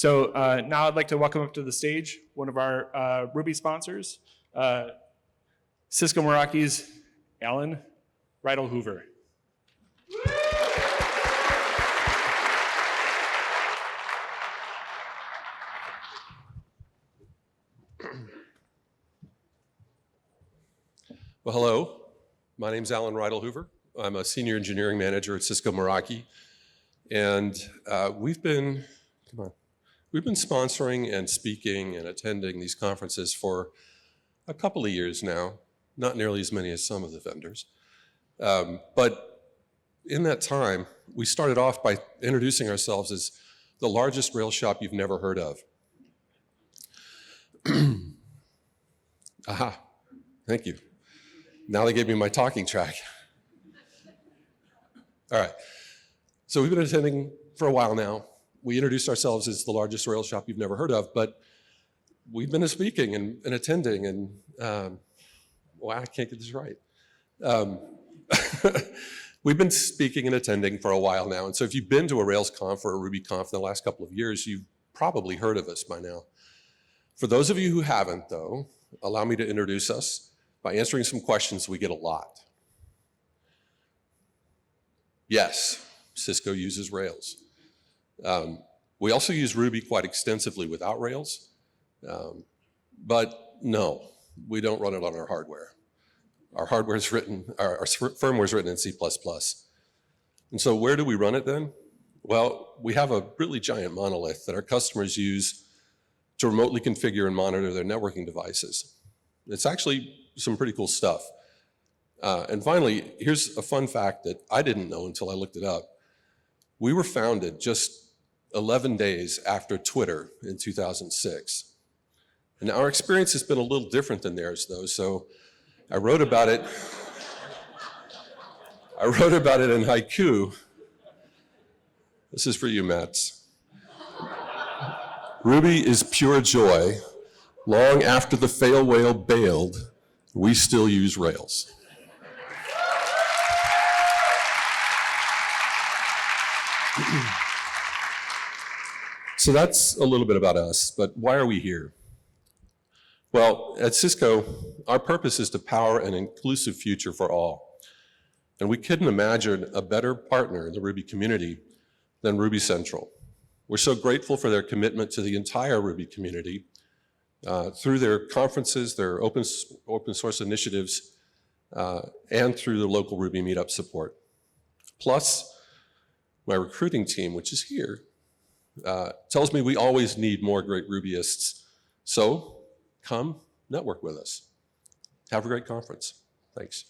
So now I'd like to welcome up to the stage one of our Ruby sponsors, Cisco Meraki's Alan Ridlehoover. Well, hello. My name's Alan Ridlehoover. I'm a senior engineering manager at Cisco Meraki, and we've been sponsoring and speaking and attending these conferences for a couple of years now. Not nearly as many as some of the vendors, but in that time, we started off by introducing ourselves as the largest rail shop you've never heard of. Aha, thank you. Now they gave me my talking track. All right, so we've been attending for a while now. We introduced ourselves as the largest rail shop you've never heard of, but we've been speaking and attending, and well, I can't get this right. We've been speaking and attending for a while now, and so if you've been to a RailsConf or a RubyConf in the last couple of years, you've probably heard of us by now. For those of you who haven't, though, allow me to introduce us by answering some questions we get a lot. Yes, Cisco uses Rails. We also use Ruby quite extensively without Rails, but no, we don't run it on our hardware. Our hardware is written, our firmware is written in C++. And so where do we run it then? Well, we have a really giant monolith that our customers use to remotely configure and monitor their networking devices. It's actually some pretty cool stuff. And finally, here's a fun fact that I didn't know until I looked it up. We were founded just 11 days after Twitter in 2006. And our experience has been a little different than theirs, though, so I wrote about it. I wrote about it in haiku. This is for you, Mats. Ruby is pure joy. Long after the fail whale bailed, we still use Rails. So that's a little bit about us, but why are we here? Well, at Cisco, our purpose is to power an inclusive future for all. And we couldn't imagine a better partner in the Ruby community than Ruby Central. We're so grateful for their commitment to the entire Ruby community through their conferences, their open source initiatives, and through the local Ruby meetup support. Plus, my recruiting team, which is here, tells me we always need more great Rubyists. So come network with us. Have a great conference. Thanks.